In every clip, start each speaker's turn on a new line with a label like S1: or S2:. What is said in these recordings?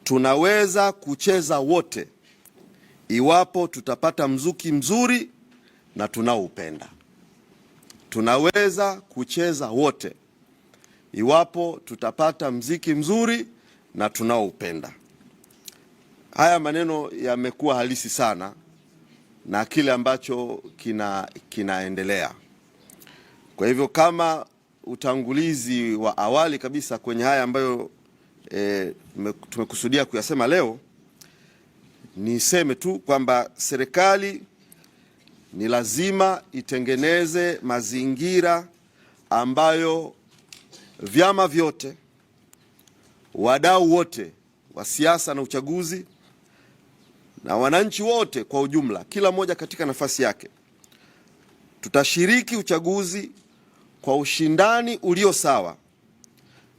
S1: tunaweza kucheza wote iwapo tutapata mzuki mzuri na tunaoupenda. Tunaweza kucheza wote iwapo tutapata mziki mzuri na tunaoupenda. Haya maneno yamekuwa halisi sana na kile ambacho kinaendelea. Kwa hivyo kama utangulizi wa awali kabisa kwenye haya ambayo tumekusudia kuyasema leo, niseme tu kwamba serikali ni lazima itengeneze mazingira ambayo vyama vyote, wadau wote wa siasa na uchaguzi na wananchi wote kwa ujumla, kila mmoja katika nafasi yake, tutashiriki uchaguzi kwa ushindani ulio sawa.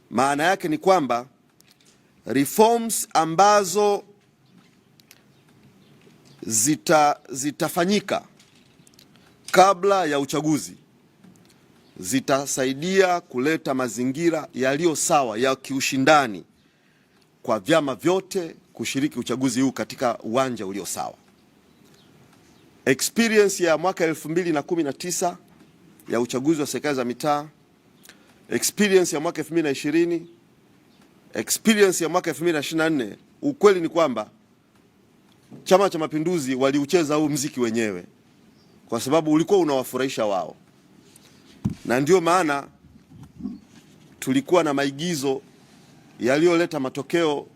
S1: Maana yake ni kwamba reforms ambazo zitafanyika kabla ya uchaguzi zitasaidia kuleta mazingira yaliyo sawa ya kiushindani kwa vyama vyote kushiriki uchaguzi huu katika uwanja ulio sawa. Experience ya mwaka 2019 ya uchaguzi wa serikali za mitaa, experience ya mwaka 2020, experience ya mwaka 2024, ukweli ni kwamba Chama cha Mapinduzi waliucheza huu mziki wenyewe kwa sababu ulikuwa unawafurahisha wao, na ndio maana tulikuwa na maigizo yaliyoleta matokeo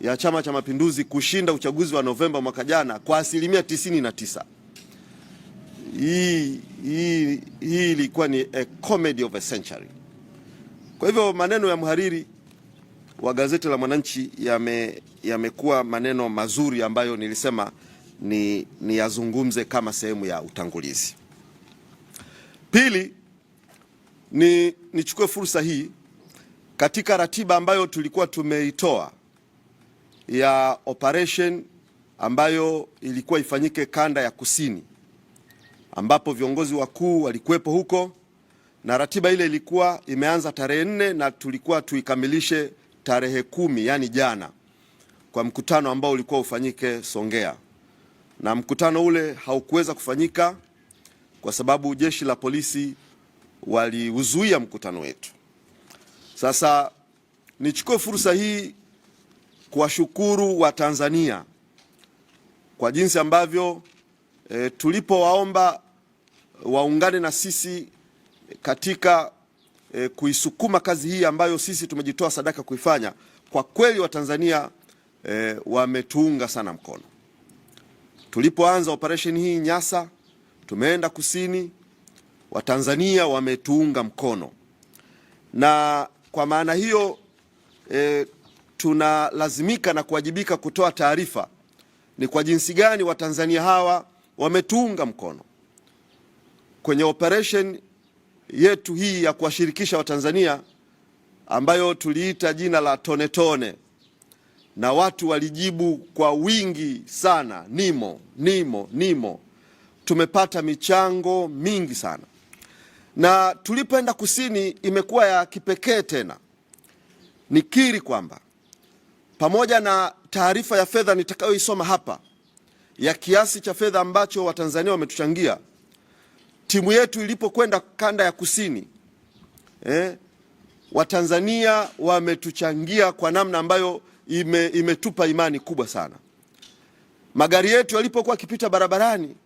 S1: ya Chama cha Mapinduzi kushinda uchaguzi wa Novemba mwaka jana kwa 99%. Hii ilikuwa ni a comedy of a century. Kwa hivyo maneno ya mhariri wa gazeti la Mwananchi yamekuwa maneno mazuri ambayo nilisema ni yazungumze kama sehemu ya utangulizi. Pili, nichukue fursa hii katika ratiba ambayo tulikuwa tumeitoa ya operation ambayo ilikuwa ifanyike kanda ya kusini, ambapo viongozi wakuu walikuwepo huko, na ratiba ile ilikuwa imeanza tarehe 4 na tulikuwa tuikamilishe tarehe 10, yani jana, kwa mkutano ambao ulikuwa ufanyike Songea, na mkutano ule haukuweza kufanyika kwa sababu jeshi la polisi waliuzuia mkutano wetu. Sasa nichukue fursa hii kuwashukuru wa Tanzania kwa jinsi ambavyo tulipowaomba waungane na sisi katika kuisukuma kazi hii ambayo sisi tumejitoa sadaka kuifanya. Kwa kweli Watanzania wametuunga sana mkono. Tulipoanza operation hii Nyasa, tumeenda kusini, Watanzania wametuunga mkono, na kwa maana hiyo tunalazimika na kuwajibika kutoa taarifa ni kwa jinsi gani Watanzania hawa wametuunga mkono kwenye operation yetu hii ya kuwashirikisha Watanzania ambayo tuliita jina la tone tone, na watu walijibu kwa wingi sana, nimo nimo nimo. Tumepata michango mingi sana, na tulipoenda kusini imekuwa ya kipekee tena. Nikiri kwamba pamoja na taarifa ya fedha nitakayoisoma hapa ya kiasi cha fedha ambacho Watanzania wametuchangia, timu yetu ilipokwenda kanda ya kusini, Watanzania wametuchangia kwa namna ambayo imetupa imani kubwa sana. Magari yetu yalipokuwa kipita barabarani,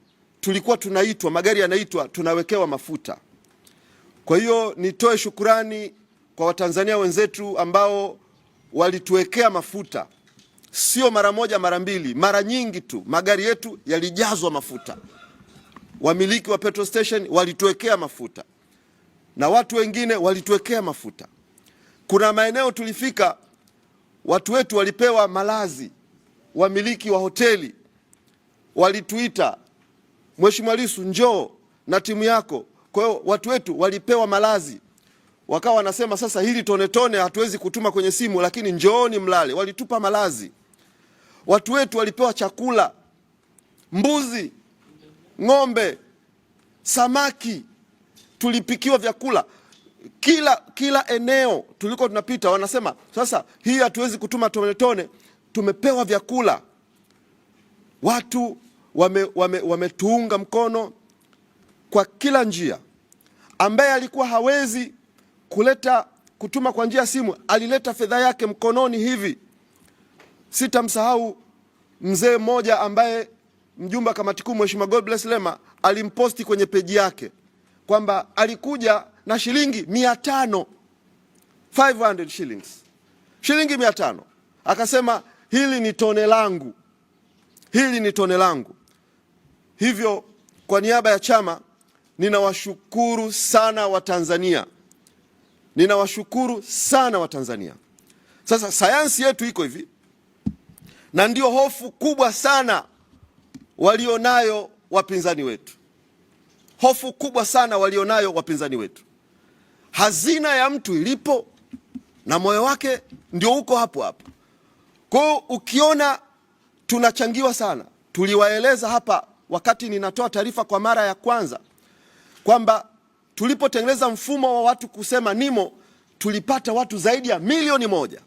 S1: tulikuwa tunaitwa, magari yanaitwa, tunawekewa mafuta. Kwa hiyo nitoe shukurani kwa Watanzania wenzetu ambao walituwekea mafuta, sio mara moja mara mbili, mara nyingi tu magari yetu yalijazwa mafuta. Wamiliki wa petrol station walituwekea mafuta na watu wengine walituwekea mafuta. Kuna maeneo tulifika, watu wetu walipewa malazi, wamiliki wa hoteli walituita, Mheshimiwa Lissu njoo na timu yako. Kwa hiyo watu wetu walipewa malazi, wakawa wanasema sasa hili tone tone hatuwezi kutuma kwenye simu, lakini njooni mlale. Walitupa malazi. Watu wetu walipewa chakula, mbuzi, ng'ombe, samaki, tulipikiwa vyakula. Kila eneo tuliko tunapita wanasema sasa hii hatuwezi kutuma tone tone, tumepewa vyakula, watu wametuunga mkono kwa kila njia. Ambaye alikuwa hawezi kutuma kwa njia ya simu, alileta fedha yake mkononi hivi. Sitamsahau mzee mmoja ambaye mjumbe wa kamati kuu Mheshimiwa Godbless Lema alimposti kwenye peji yake kwamba alikuja na shilingi 500, 500 shillings, shilingi 500. Akasema hili ni tone langu, hili ni tone langu. Hivyo kwa niaba ya chama ninawashukuru sana Watanzania, ninawashukuru sana Watanzania. Sasa sayansi yetu iko hivi, na ndio hofu kubwa sana walionayo wapinzani wetu, hofu kubwa sana walionayo wapinzani wetu. Hazina ya mtu ilipo na moyo wake ndio uko hapo hapo. Kwa ukiona tunachangiwa sana, tuliwaeleza hapa wakati ninatoa taarifa kwa mara ya kwanza kwamba tulipotengeneza mfumo wa watu kusema NIMO, tulipata watu zaidi ya 1 milioni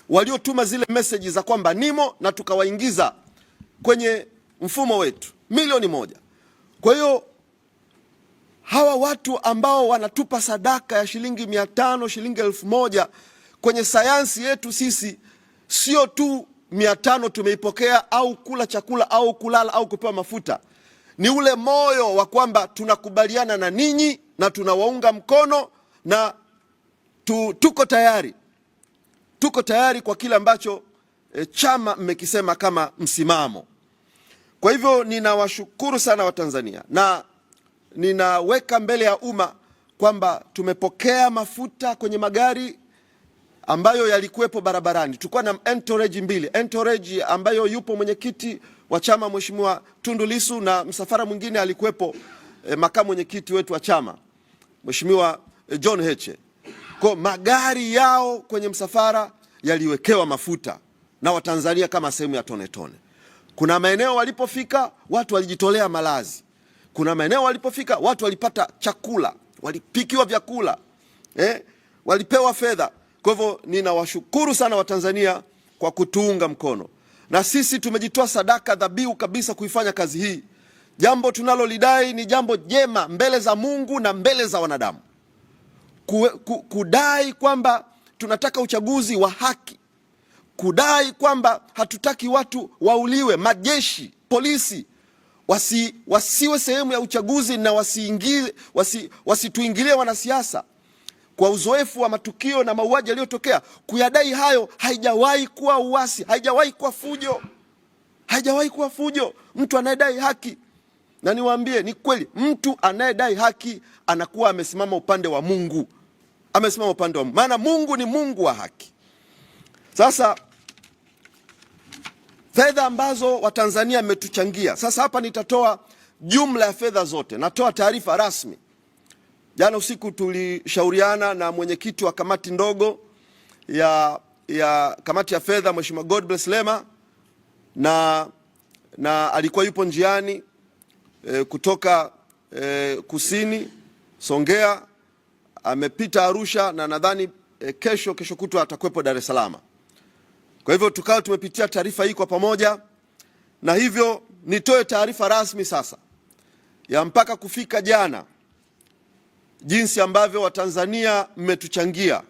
S1: waliotuma zile message za kwamba NIMO, na tukawaingiza kwenye mfumo wetu 1 milioni. Kwa hiyo hawa watu ambao wanatupa sadaka ya shilingi 500, shilingi 1000 kwenye sayansi yetu sisi, sio tu 500 tumeipokea au kula chakula au kulala au kupewa mafuta. Ni ule moyo wa kwamba tunakubaliana na ninyi na tunawaunga mkono na tuko tayari kwa kile ambacho chama mmekisema kama msimamo. Kwa hivyo ninawashukuru sana Watanzania, na ninaweka mbele ya umma kwamba tumepokea mafuta kwenye magari ambayo yalikuwepo barabarani. Tulikuwa na entourage 2, entourage ambayo yupo mwenyekiti wa chama Mheshimiwa Tundu Lissu, na msafara mwingine alikuwepo makamu mwenyekiti wetu wa chama Mheshimiwa John Heche. Kwa magari yao kwenye msafara yaliwekewa mafuta na Watanzania kama sehemu ya tone tone. Kuna maeneo walipofika watu walijitolea malazi, kuna maeneo walipofika watu walipata chakula, walipikiwa vyakula, walipewa fedha. Kwa hivyo ninawashukuru sana Watanzania kwa kutuunga mkono, na sisi tumejitoa sadaka dhabihu kabisa kuifanya kazi hii. Jambo tunalolidai ni jambo jema mbele za Mungu na mbele za wanadamu. Kudai kwamba tunataka uchaguzi wa haki, kudai kwamba hatutaki watu wauliwe, majeshi, polisi wasiwe sehemu ya uchaguzi na wasituingilie wanasiasa. Kwa uzoefu wa matukio na mauaji yaliyotokea, kuyadai hayo haijawahi kuwa uasi, haijawahi kuwa fujo, haijawahi kuwa fujo. Mtu anayedai haki, na niwaambie ni kweli, mtu anayedai haki anakuwa amesimama upande wa Mungu, amesimama upande wa Mungu, maana Mungu ni Mungu wa haki. Sasa fedha ambazo Watanzania wametuchangia, sasa hapa nitatoa jumla ya fedha zote, natoa taarifa rasmi. Jana usiku tulishauriana na mwenyekiti wa kamati ndogo ya kamati ya fedha Mheshimiwa Godbless Lema, na alikuwa yupo njiani kutoka kusini Songea, amepita Arusha, na nadhani kesho kutwa atakuwepo Dar es Salaam. Kwa hivyo tukawa tumepitia taarifa hii kwa pamoja, na hivyo nitoe taarifa rasmi sasa ya mpaka kufika jana jinsi ambavyo Watanzania mmetuchangia.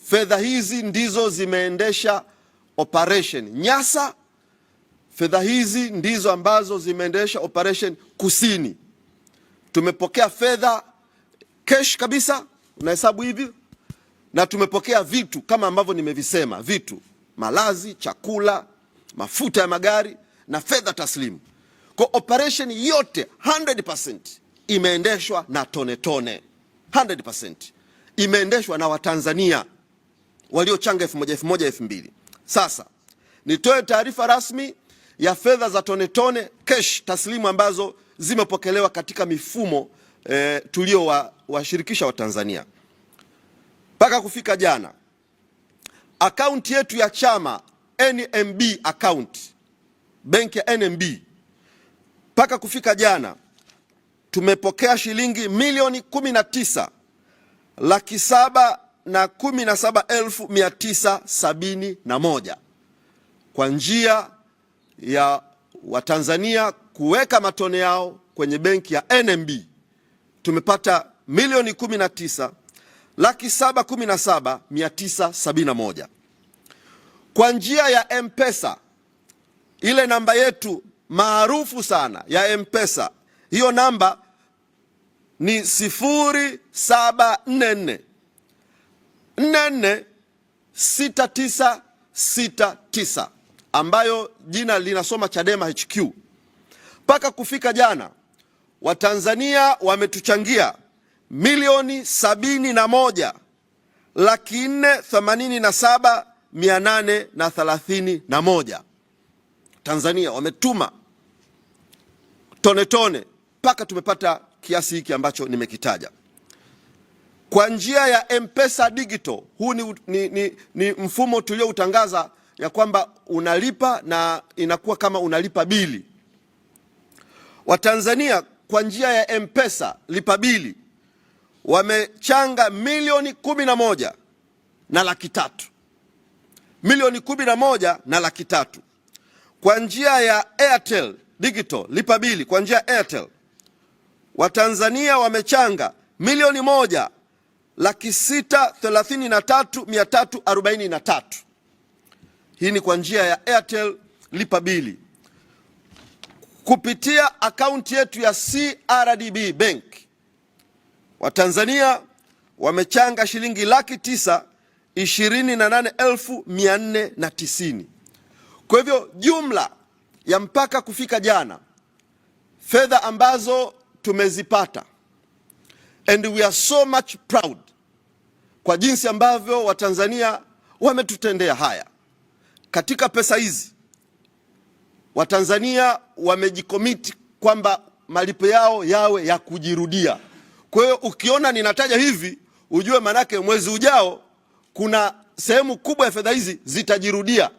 S1: Fedha hizi ndizo zimeendesha operation Nyasa, fedha hizi ndizo ambazo zimeendesha operation Kusini. Tumepokea fedha cash kabisa, unahesabu hivi, na tumepokea vitu kama ambavyo nimevisema, vitu, malazi, chakula, mafuta ya magari na fedha taslimu. Kwa operation yote 100% imeendeshwa na tone tone, 100% imeendeshwa na Watanzania waliochanga 1000, 2000. Sasa nitoe taarifa rasmi ya fedha za tone tone cash taslimu ambazo zimepokelewa katika mifumo tuliowashirikisha Watanzania. Mpaka kufika jana, akaunti yetu ya chama NMB account, benki ya NMB, mpaka kufika jana tumepokea shilingi 19,717,971. kwa njia ya Watanzania kuweka matone yao kwenye benki ya NMB tumepata milioni 19,717,971. Kwa njia ya M-Pesa, ile namba yetu maarufu sana ya M-Pesa, hiyo namba ni 0744 446969 ambayo jina linasoma Chadema HQ. Mpaka kufika jana Watanzania wametuchangia milioni 71,487,831. Tanzania wametuma tone tone mpaka tumepata kiasi hiki ambacho nimekitaja. Kwa njia ya M-Pesa Digital, huu ni mfumo tulioutangaza ya kwamba unalipa na inakuwa kama unalipa bili. Watanzania kwa njia ya M-Pesa lipa bili wamechanga milioni 11,300,000. Milioni 11,300,000. Kwa njia ya Airtel Digital lipa bili kwa njia ya Airtel, Watanzania wamechanga milioni 1,633,343. Hii ni kwa njia ya Airtel lipa bili. Kupitia akaunti yetu ya CRDB Bank, Watanzania wamechanga shilingi 928,490. Kwa hivyo jumla ya mpaka kufika jana, fedha ambazo tumezipata, and we are so much proud kwa jinsi ambavyo Watanzania wametutendea haya. Katika pesa hizi Watanzania wamejikomiti kwamba malipo yao yawe ya kujirudia. Kwa hiyo ukiona ninataja hivi, ujue manake mwezi ujao kuna sehemu kubwa ya fedha hizi zitajirudia,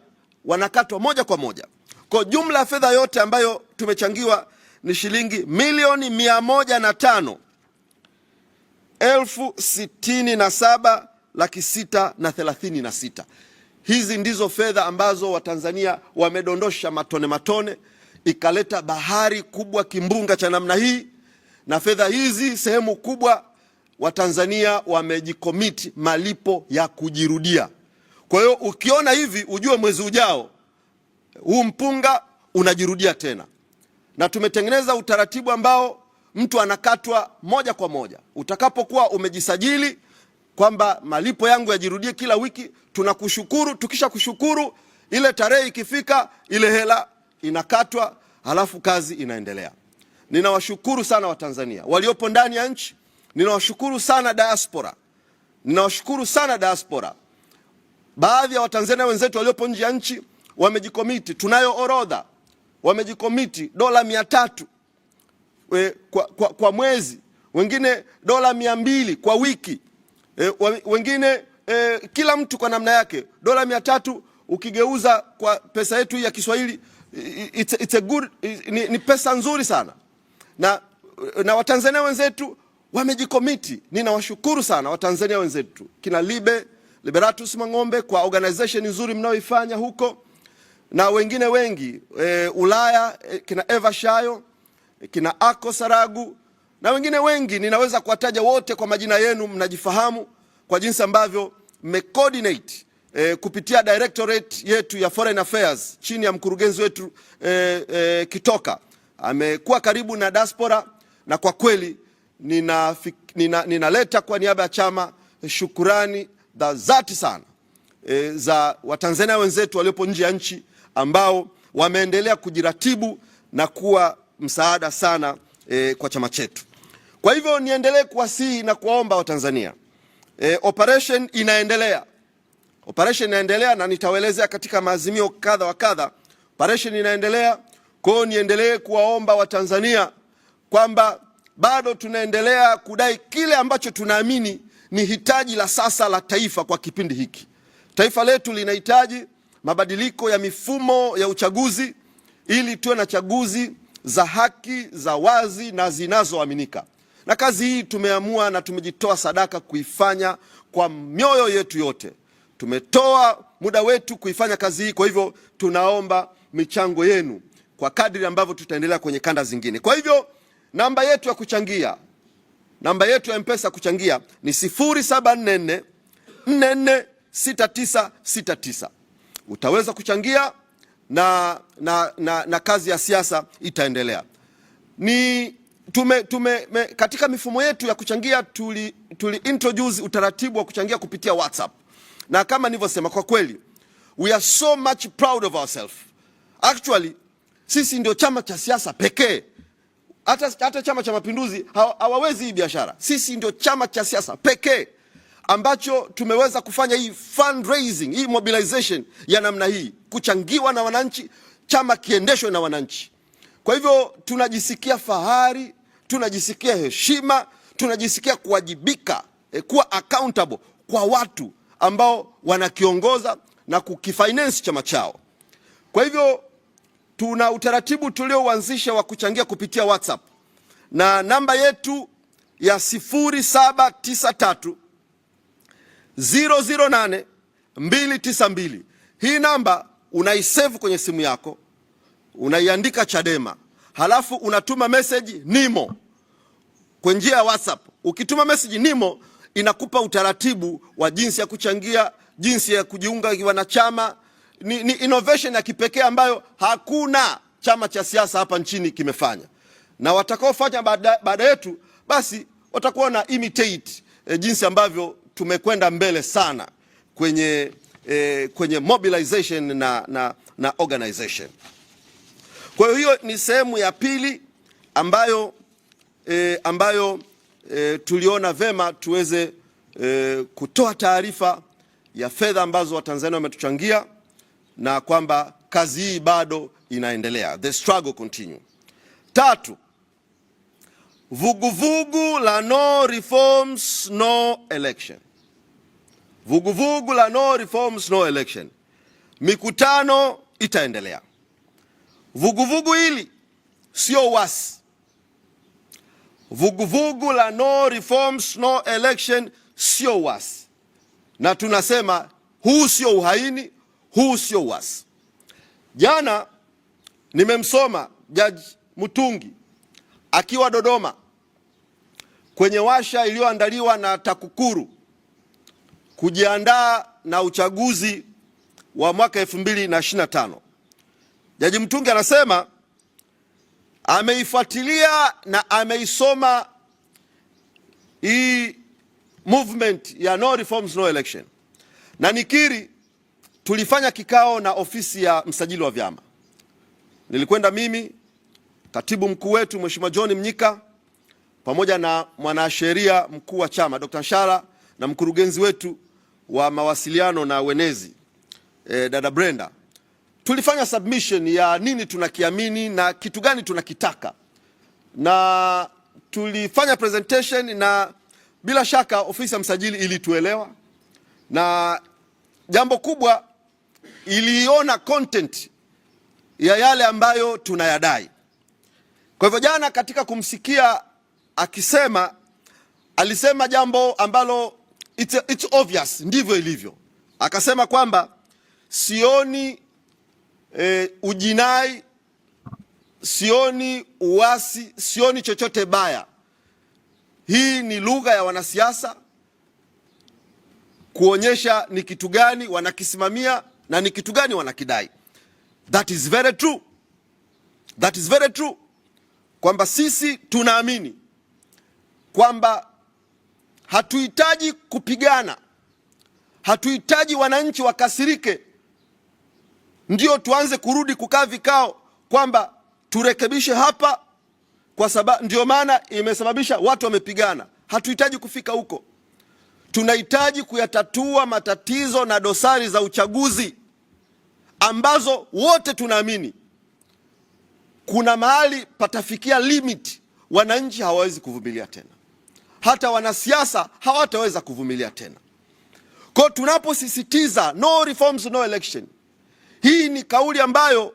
S1: wanakatwa moja kwa moja. Kwa jumla ya fedha yote ambayo tumechangiwa ni shilingi milioni 105,067,636. Hizi ndizo fedha ambazo Watanzania wamedondosha matone matone, ikaleta bahari kubwa, kimbunga cha namna hii. Na fedha hizi sehemu kubwa Watanzania wamejikomiti malipo ya kujirudia. Kwa hiyo ukiona hivi, ujue mwezi ujao huu mpunga unajirudia tena. Na tumetengeneza utaratibu ambao mtu anakatwa moja kwa moja. Utakapokuwa umejisajili kwamba malipo yangu yajirudie kila wiki, tunakushukuru. Tukisha kushukuru, ile tarehe ikifika, ile hela inakatwa, halafu kazi inaendelea. Ninawashukuru sana Watanzania waliopo ndani ya nchi. Ninawashukuru sana diaspora. Ninawashukuru sana diaspora. Baadhi ya Watanzania wenzetu waliopo nje ya nchi wamejikomiti. Tunayo orodha. Wamejikomiti $300 kwa mwezi, wengine $200 kwa wiki, wengine kila mtu kwa namna yake. $300 ukigeuza kwa pesa yetu ya Kiswahili, it's a good, ni pesa nzuri sana. Na Watanzania wenzetu wamejikomiti. Ninawashukuru sana Watanzania wenzetu, kina Liberatus Mang'ombe kwa organization nzuri mnaoifanya huko, na wengine wengi Ulaya, kina Eva Shayo, kina Ako Saragu na wengine wengi. Ninaweza kuwataja wote kwa majina yenu, mnajifahamu kwa jinsi ambavyo mmecoordinate kupitia directorate yetu ya Foreign Affairs chini ya mkurugenzi wetu Kitoka. Amekuwa karibu na diaspora, na kwa kweli ninaleta kwa niaba ya chama shukurani za dhati sana za Watanzania wenzetu waliopo nje ya nchi ambao wameendelea kujiratibu na kuwa msaada sana kwa chama chetu. Kwa hivyo niendelee kuwasihi na kuwaomba Watanzania, operation inaendelea. Operation inaendelea na nitawaelezea katika maazimio kadha wa kadha. Operation inaendelea. Kwa hiyo niendelee kuwaomba Watanzania kwamba bado tunaendelea kudai kile ambacho tunaamini ni hitaji la sasa la taifa kwa kipindi hiki. Taifa letu linahitaji mabadiliko ya mifumo ya uchaguzi ili tuwe na chaguzi za haki, za wazi na zinazoaminika. Na kazi hii tumeamua na tumejitoa sadaka kuifanya kwa mioyo yetu yote. tumetoa muda wetu kuifanya kazi hii. Kwa hivyo tunaomba michango yenu kwa kadri ambavyo tutaendelea kwenye kanda zingine. Kwa hivyo namba yetu ya kuchangia, namba yetu ya M-Pesa kuchangia ni 0744 446969. Utaweza kuchangia na kazi ya siasa itaendelea. Katika mifumo yetu ya kuchangia tuli introduce utaratibu wa kuchangia kupitia WhatsApp. Na kama nilivyosema, kwa kweli we are so much proud of ourselves. Actually sisi ndio chama cha siasa pekee, hata Chama cha Mapinduzi hawawezi hii biashara. Sisi ndio chama cha siasa pekee ambacho tumeweza kufanya hii fundraising, hii mobilization ya namna hii, kuchangiwa na wananchi, chama kiendeshwe na wananchi. Kwa hivyo tunajisikia fahari, tunajisikia heshima, tunajisikia kuwajibika, kuwa accountable kwa watu ambao wanakiongoza na kukifinance chama chao. Kwa hivyo tuna utaratibu tuliouanzisha wa kuchangia kupitia WhatsApp, na namba yetu ya 0793 008 292. Hii namba unaisave kwenye simu yako, unaiandika Chadema, halafu unatuma message NIMO kwa njia ya WhatsApp. Ukituma message NIMO inakupa utaratibu wa jinsi ya kuchangia, jinsi ya kujiunga wanachama. Ni innovation ya kipekee ambayo hakuna chama cha siasa hapa nchini kimefanya, na watakaofanya baada yetu basi watakuwa na imitate jinsi ambavyo tumekwenda mbele sana kwenye mobilization na organization. Kwa hiyo ni sehemu ya pili ambayo tuliona vema tuweze kutoa taarifa ya fedha ambazo Watanzania wametuchangia, na kwamba kazi hii bado inaendelea. The struggle continue. 3, vuguvugu la no reforms no election. Vuguvugu la no reforms no election. Mikutano itaendelea. Vuguvugu hili sio uasi. Vuguvugu la no reforms no election sio uasi, na tunasema huu sio uhaini, huu sio uasi. Jana nimemsoma Jaji Mutungi akiwa Dodoma kwenye washa iliyoandaliwa na TAKUKURU kujiandaa na uchaguzi wa mwaka 2025. Jaji Mutungi anasema ameifuatilia na ameisoma hii movement ya no reforms no election, na nikiri tulifanya kikao na ofisi ya msajili wa vyama. Nilikwenda mimi, katibu mkuu wetu Mheshimiwa John Mnyika, pamoja na mwanasheria mkuu wa chama Dr. Nshara, na mkurugenzi wetu wa mawasiliano na uenezi dada Brenda. Tulifanya submission ya nini tunakiamini na kitu gani tunakitaka, na tulifanya presentation, na bila shaka ofisi ya msajili ilituelewa, na jambo kubwa iliona content ya yale ambayo tunayadai. Kwa hivyo jana katika kumsikia akisema, alisema jambo ambalo it's obvious, ndivyo ilivyo. Akasema kwamba sioni ujinai, sioni uasi, sioni chochote baya. Hii ni lugha ya wanasiasa kuonyesha ni kitu gani wanakisimamia na ni kitu gani wanakidai. That is very true. That is very true. Kwamba sisi tunaamini kwamba hatuhitaji kupigana, hatuhitaji wananchi wakasirike ndio tuanze kurudi kukaa vikao kwamba turekebishe hapa, kwa sababu ndio maana imesababisha watu wamepigana. Hatuhitaji kufika huko. Tunahitaji kuyatatua matatizo na dosari za uchaguzi ambazo wote tunaamini kuna mahali patafikia limit, wananchi hawawezi kuvumilia tena, hata wanasiasa hawataweza kuvumilia tena. Kwa tunaposisitiza no reforms no election, hii ni kauli ambayo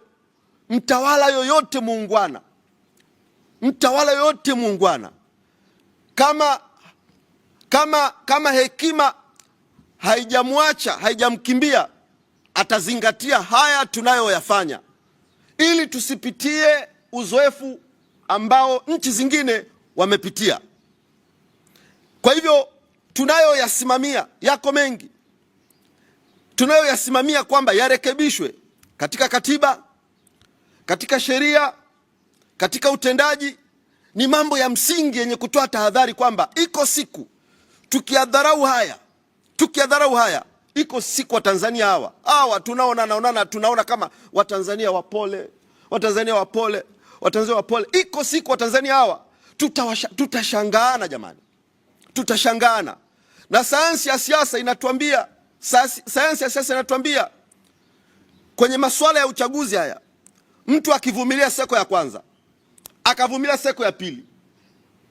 S1: mtawala yoyote muungwana, mtawala yoyote muungwana, kama hekima haijamwacha, haijamkimbia, atazingatia haya tunayoyafanya, ili tusipitie uzoefu ambao nchi zingine wamepitia. Kwa hivyo tunayoyasimamia yako mengi, tunayoyasimamia kwamba yarekebishwe katika katiba, katika sheria, katika utendaji, ni mambo ya msingi yenye kutoa tahadhari kwamba iko siku tukiadharau haya, iko siku Watanzania hawa tunaona kama Watanzania wapole, iko siku Watanzania hawa tutashangaana jamani, tutashangaana. Na sayansi ya siasa inatuambia kwenye masuala ya uchaguzi haya, mtu akivumilia seko ya kwanza, akavumilia seko ya pili,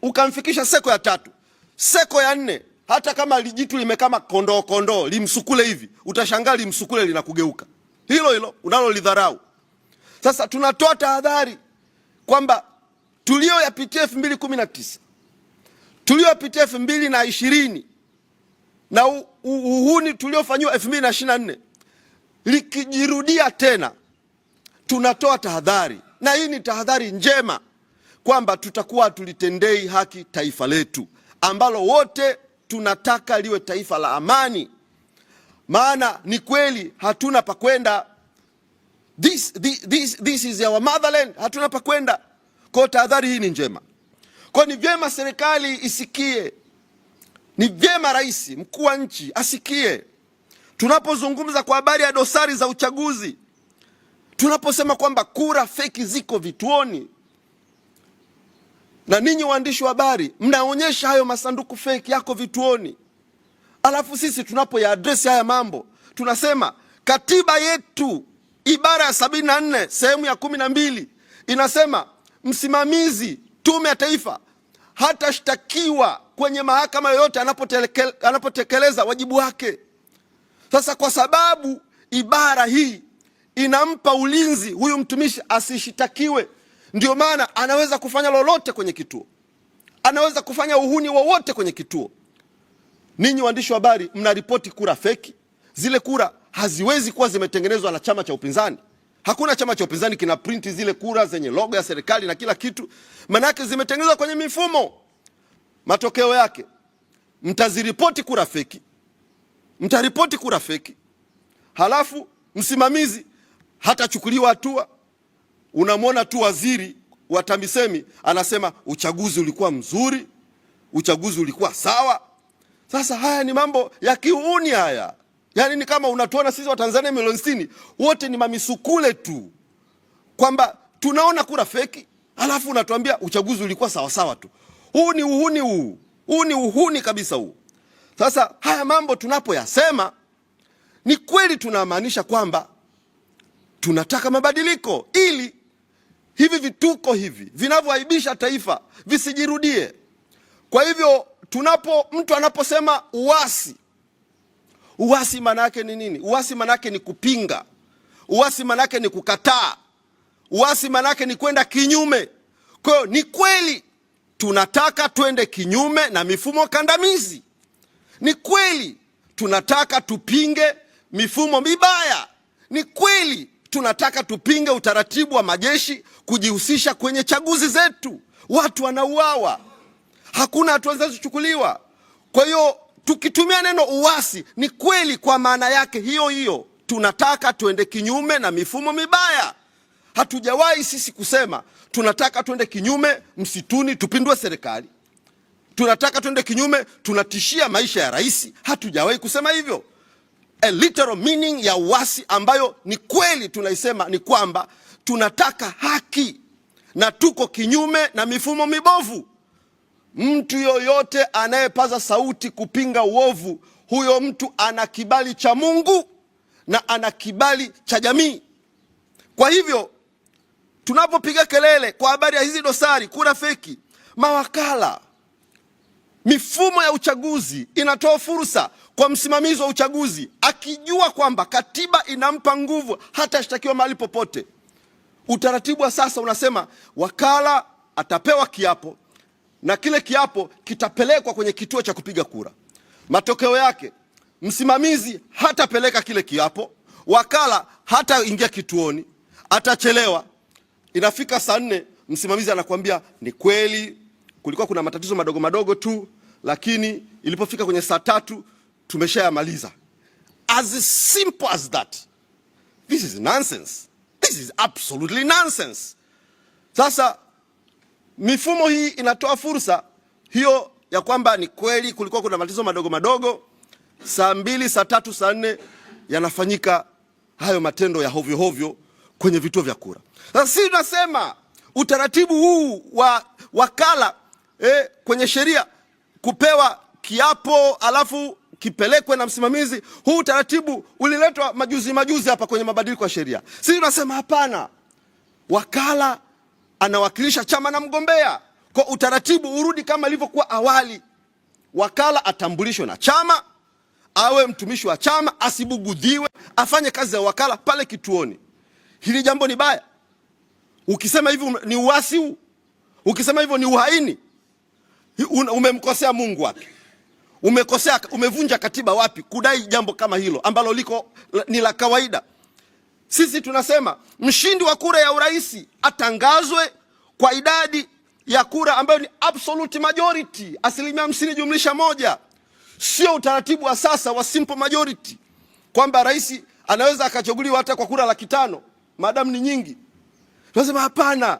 S1: ukamfikisha seko ya tatu, seko ya nne, hata kama lijitu limekama kondoo limsukule hivi, utashangaa limsukule linakugeuka hilo unalolidharau. Sasa tunatoa tahadhari kwamba tulioyapitia 2019, tulioyapitia 2020 na uhuni tuliofanywa 2024 likijirudia tena, tunatoa tahadhari, na hii ni tahadhari njema, kwamba tutakuwa tulitendei haki taifa letu ambalo wote tunataka liwe taifa la amani. Maana ni kweli hatuna pa kwenda, this is our motherland, hatuna pa kwenda. Kwa tahadhari hii ni njema. Kwa ni vyema serikali isikie, ni vyema rais, mkuu wa nchi asikie tunapozungumza kwa habari ya dosari za uchaguzi, tunaposema kwamba kura feki ziko vituoni, na ninyi waandishi wa habari mnaonyesha hayo masanduku feki yako vituoni. Alafu sisi tunapoyaadresi haya mambo, tunasema katiba yetu ibara ya 74 sehemu ya 12 inasema msimamizi Tume ya Taifa hatashtakiwa kwenye mahakama yoyote anapotekeleza wajibu wake. Sasa kwa sababu ibara hii inampa ulinzi huyu mtumishi asishitakiwe, ndio maana anaweza kufanya lolote kwenye kituo, anaweza kufanya uhuni wowote kwenye kituo. Ninyi waandishi wa habari mnaripoti kura feki. Zile kura haziwezi kuwa zimetengenezwa na chama cha upinzani. Hakuna chama cha upinzani kina print zile kura zenye logo ya serikali na kila kitu. Manake zimetengenezwa kwenye mifumo. Matokeo yake mtaziripoti kura feki, mtaripoti kura feki, halafu msimamizi hatachukuliwa hatua. Unamwona tu waziri wa TAMISEMI anasema uchaguzi ulikuwa mzuri, uchaguzi ulikuwa sawa. Sasa haya ni mambo ya kiuni haya. Yaani ni kama unatuona sisi Watanzania milioni 60 wote ni mamisukule tu, kwamba tunaona kura feki halafu unatuambia uchaguzi ulikuwa sawa sawa tu. Huu ni uhuni, huu ni uhuni kabisa huu. Sasa haya mambo tunapoyasema, ni kweli tunamaanisha kwamba tunataka mabadiliko ili hivi vituko hivi vinavyoaibisha taifa visijirudie. Kwa hivyo mtu anaposema uasi maana yake ni nini? Uasi maana yake ni kupinga. Uasi maana yake ni kukataa. Uasi maana yake ni kwenda kinyume. Kwa hiyo ni kweli tunataka twende kinyume na mifumo kandamizi. Ni kweli tunataka tupinge mifumo mibaya. Ni kweli tunataka tupinge utaratibu wa majeshi kujihusisha kwenye chaguzi zetu. Watu wanauawa, hakuna hatua zinazochukuliwa. Kwa hiyo tukitumia neno uasi, ni kweli kwa maana yake hiyo tunataka tuende kinyume na mifumo mibaya. Hatujawahi sisi kusema tunataka tuende kinyume msituni tupindue serikali, tunataka tuende kinyume tunatishia maisha ya rais. Hatujawahi kusema hivyo. A literal meaning ya uasi ambayo ni kweli tunaisema ni kwamba tunataka haki na tuko kinyume na mifumo mibovu. Mtu yoyote anayepaza sauti kupinga uovu, huyo mtu ana kibali cha Mungu na ana kibali cha jamii. Kwa hivyo tunapopiga kelele kwa habari ya hizi dosari, kura feki, mawakala, mifumo ya uchaguzi inatoa fursa kwa msimamizi wa uchaguzi, akijua kwamba katiba inampa nguvu hata ashtakiwa mahali popote. Utaratibu wa sasa unasema wakala atapewa kiapo na kile kiapo kitapelekwa kwenye kituo cha kupiga kura. Matokeo yake msimamizi hatapeleka kile kiapo, wakala hata ingia kituoni, atachelewa. Inafika saa 4 msimamizi anakuambia ni kweli kulikuwa kuna matatizo madogo madogo tu, lakini ilipofika kwenye saa 3 tumeshayamaliza. As simple as that. This is nonsense. This is absolutely nonsense. Sasa mifumo hii inatoa fursa hiyo ya kwamba ni kweli kulikuwa kuna matatizo madogo madogo, saa 2, saa 3, saa 4 yanafanyika hayo matendo ya hovyo hovyo kwenye vituo vya kura. Sasa sisi tunasema utaratibu huu wa wakala kwenye sheria kupewa kiapo alafu kipelekwe na msimamizi, huu utaratibu uliletwa majuzi hapa kwenye mabadiliko ya sheria. Sisi tunasema hapana, wakala anawakilisha chama na mgombea, kwa utaratibu urudi kama ilivyokuwa awali. Wakala atambulishwe na chama, awe mtumishi wa chama, asibugudhiwe, afanye kazi ya wakala pale kituoni. Hili jambo ni baya. Ukisema hivyo ni uasi huu. Ukisema hivyo ni uhaini. Umemkosea Mungu wapi? Umevunja katiba wapi kudai jambo kama hilo ambalo ni la kawaida? Sisi tunasema mshindi wa kura ya urais atangazwe kwa idadi ya kura ambayo ni absolute majority, 50%+1. Sio utaratibu wa sasa wa simple majority kwamba rais anaweza akachaguliwa hata kwa kura 500 maadamu ni nyingi. Tunasema hapana,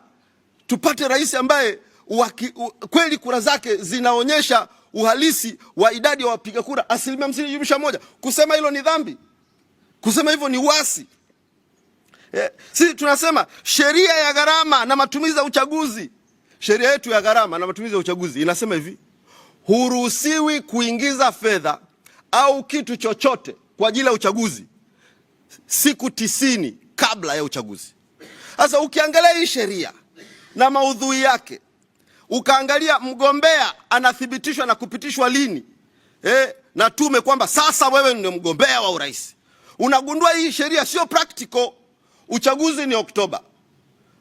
S1: tupate rais ambaye kweli kura zake zinaonyesha uhalisi wa idadi ya wapiga kura 50%+1. Kusema hilo ni dhambi, kusema hivyo ni uasi. Sisi tunasema sheria ya gharama na matumizi ya uchaguzi, sheria yetu ya gharama na matumizi ya uchaguzi inasema hivi: huruhusiwi kuingiza fedha au kitu chochote kwa ajili ya uchaguzi siku 90 kabla ya uchaguzi. Sasa ukiangalia hii sheria na maudhui yake, ukaangalia mgombea anathibitishwa na kupitishwa lini na tume kwamba sasa wewe ndio mgombea wa urais, unagundua hii sheria sio practical. Uchaguzi ni Oktoba,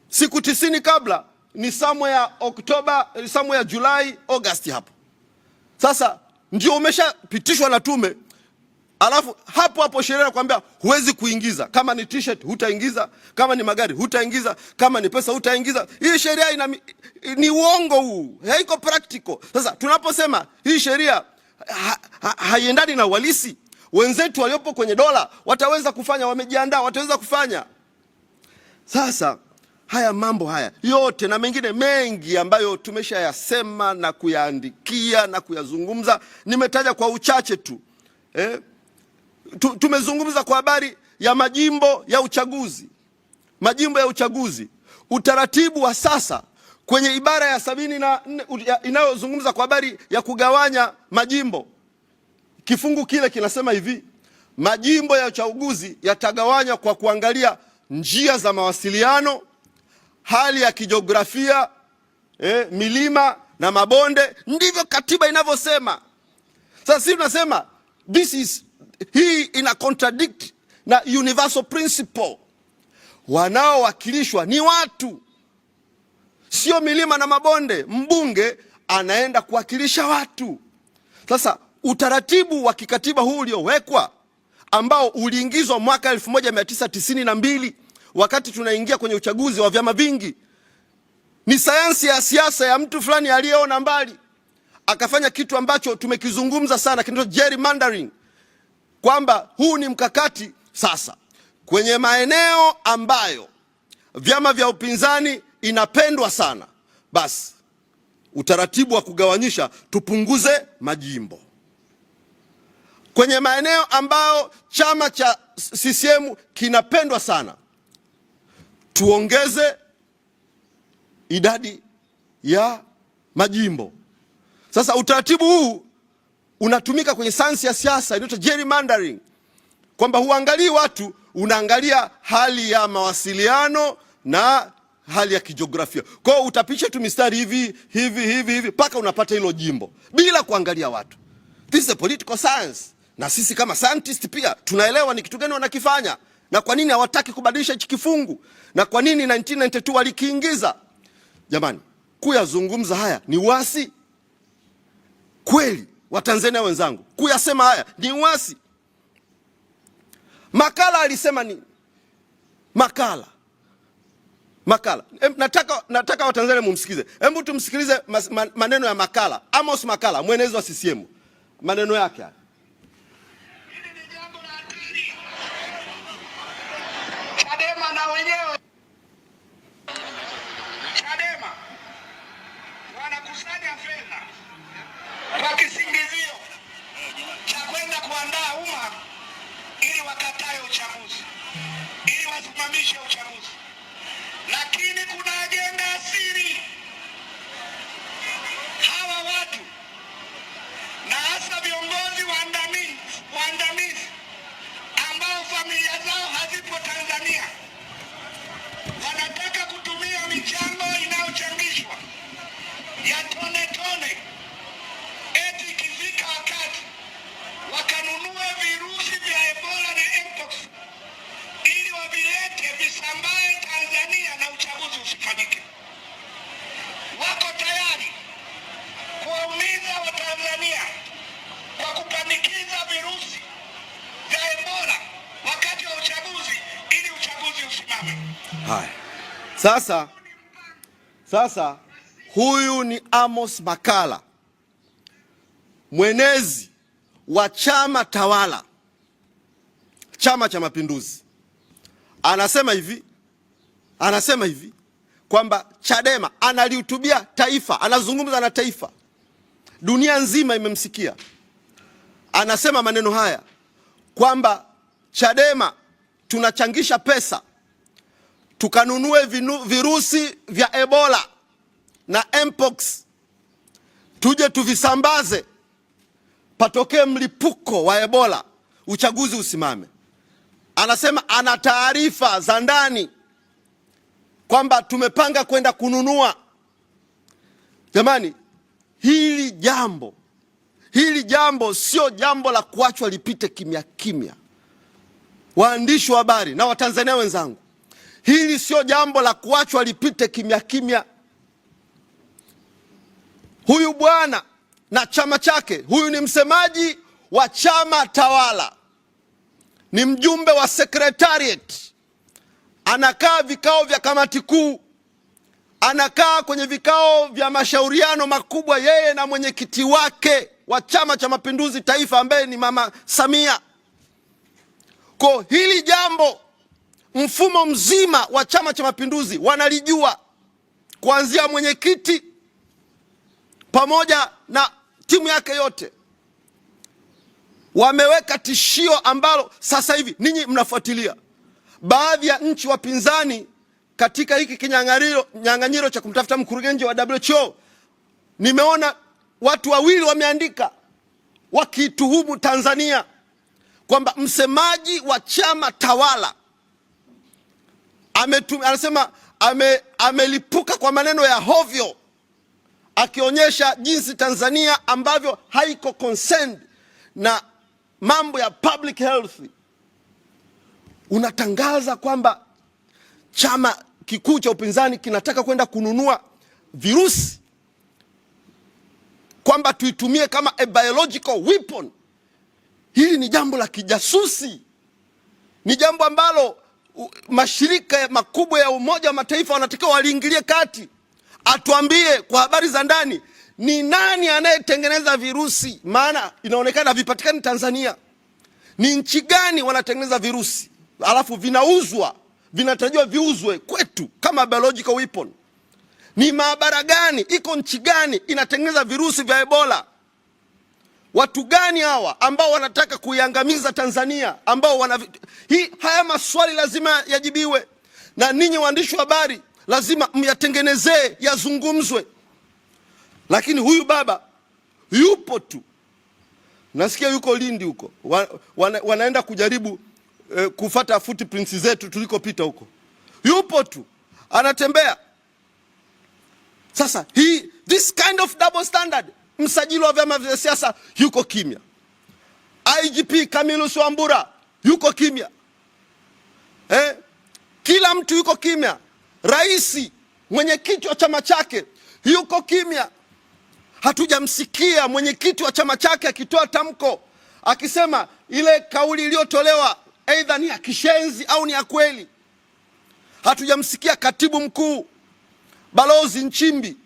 S1: siku 90 kabla ni somewhere Oktoba, somewhere Julai, August hapo. Sasa ndio umeshapitishwa na tume, alafu hapo sheria inakwambia huwezi kuingiza. Kama ni t-shirt hutaingiza, kama ni magari hutaingiza, kama ni pesa hutaingiza. Hii sheria ni uongo huu, haiko practical. Sasa tunaposema hii sheria haiendani na uhalisi, wenzetu waliopo kwenye dola wataweza kufanya, wamejiandaa, wataweza kufanya. Sasa haya mambo haya yote na mengine mengi ambayo tumeshayasema na kuyaandikia na kuyazungumza, nimetaja kwa uchache tu. Tumezungumza kwa habari ya majimbo ya uchaguzi. Majimbo ya uchaguzi, utaratibu wa sasa kwenye ibara ya 74 inayozungumza kwa habari ya kugawanya majimbo, kifungu kile kinasema hivi: majimbo ya uchaguzi yatagawanywa kwa kuangalia njia za mawasiliano, hali ya kijiografia, milima na mabonde. Ndivyo katiba inavyosema. Sasa sisi tunasema hii ina contradict na universal principle. Wanaowakilishwa ni watu, sio milima na mabonde. Mbunge anaenda kuwakilisha watu. Sasa utaratibu wa kikatiba huu uliowekwa, ambao uliingizwa mwaka 1992 wakati tunaingia kwenye uchaguzi wa vyama vingi, ni sayansi ya siasa ya mtu fulani aliyeona mbali, akafanya kitu ambacho tumekizungumza sana, kinaitwa gerrymandering, kwamba huu ni mkakati sasa kwenye maeneo ambayo vyama vya upinzani inapendwa sana, basi utaratibu wa kugawanyisha tupunguze majimbo. Kwenye maeneo ambayo chama cha CCM kinapendwa sana, tuongeze idadi ya majimbo. Sasa utaratibu huu unatumika kwenye sayansi ya siasa inaitwa gerrymandering, kwamba huangalii watu, unaangalia hali ya mawasiliano na hali ya kijiografia. Kwa hiyo utapicha tu mistari hivi mpaka unapata hilo jimbo bila kuangalia watu. This is a political science. Na sisi kama scientist pia tunaelewa ni kitu gani wanakifanya na kwa nini hawataki kubadilisha hichi kifungu na kwa nini 1992 walikiingiza. Jamani, kuyazungumza haya ni uasi kweli? Watanzania wenzangu, kuyasema haya ni uasi? Makala alisema nini? Makala. Nataka Watanzania mumsikize. Hebu tumsikilize maneno ya Makala. Amos Makala, mwenezi wa CCM. Maneno yake haya.
S2: Hili ni jambo la hatari. Chadema na wenyewe. Chadema wanakusanya fedha kwa kisingizio cha kwenda kuandaa umma ili wakatae uchaguzi, ili wasimamishe uchaguzi. Lakini kuna ajenda asiri. Hawa watu na hasa viongozi waandamizi ambao familia zao hazipo Tanzania wanataka kutumia michango inayochangishwa ya tone tone, eti ikifika wakati wakanunue virusi vya Ebola na Mpox ili wavilete visambae Tanzania na uchaguzi usifanyike. Wako tayari kuwaumiza Watanzania kwa kupanikiza virusi vya Ebola wakati wa uchaguzi ili uchaguzi usimame.
S1: Haya. Sasa huyu ni Amos Makala, mwenezi wa chama tawala, Chama cha Mapinduzi. Anasema hivi kwamba Chadema, analihutubia taifa, anazungumza na taifa, dunia nzima imemsikia. Anasema maneno haya kwamba Chadema tunachangisha pesa tukanunue virusi vya Ebola na Mpox, tuje tuvisambaze, patokee mlipuko wa Ebola, uchaguzi usimame. Anasema ana taarifa za ndani kwamba tumepanga kwenda kununua. Jamani, hili jambo sio jambo la kuachwa lipite kimya kimya. Waandishi wa habari na Watanzania wenzangu, hili sio jambo la kuachwa lipite kimya kimya. Huyu bwana na chama chake, huyu ni msemaji wa chama tawala, ni mjumbe wa secretariat, anakaa vikao vya kamati kuu, anakaa kwenye vikao vya mashauriano makubwa, yeye na mwenyekiti wake wa Chama cha Mapinduzi taifa ambaye ni Mama Samia. Kwa hili jambo mfumo mzima wa Chama cha Mapinduzi wanalijua, kuanzia mwenyekiti pamoja na timu yake yote. Wameweka tishio ambalo sasa hivi ninyi mnafuatilia. Baadhi ya nchi wapinzani katika hiki kinyang'anyiro cha kumtafuta mkurugenzi wa WHO, nimeona watu wawili wameandika wakituhumu Tanzania kwamba msemaji wa chama tawala anasema amelipuka kwa maneno ya hovyo, akionyesha jinsi Tanzania ambavyo haiko concerned na mambo ya public health. Unatangaza kwamba chama kikuu cha upinzani kinataka kwenda kununua virusi, kwamba tuitumie kama a biological weapon. Hili ni jambo la kijasusi, ni jambo ambalo mashirika makubwa ya Umoja wa Mataifa wanatakiwa waliingilie kati. Atuambie kwa habari za ndani, ni nani anayetengeneza virusi? Maana inaonekana havipatikani Tanzania. Ni nchi gani wanatengeneza virusi alafu vinauzwa, vinatarajiwa viuzwe kwetu kama biological weapon? Ni maabara gani, iko nchi gani inatengeneza virusi vya Ebola? Watu gani hawa ambao wanataka kuiangamiza Tanzania, ambao haya maswali lazima yajibiwe, na ninyi waandishi wa habari lazima myatengenezee, yazungumzwe. Lakini huyu baba yupo tu, nasikia yuko Lindi huko, wanaenda kujaribu kufata footprints zetu tulikopita huko. Yupo tu anatembea. Sasa this kind of double standard. Msajili wa vyama vya siasa yuko kimya, IGP Camillus Wambura yuko kimya, kila mtu yuko kimya. Rais, mwenyekiti wa chama chake yuko kimya. Hatujamsikia mwenyekiti wa chama chake akitoa tamko akisema ile kauli iliyotolewa aidha ni ya kishenzi au ni ya kweli. Hatujamsikia katibu mkuu Balozi Nchimbi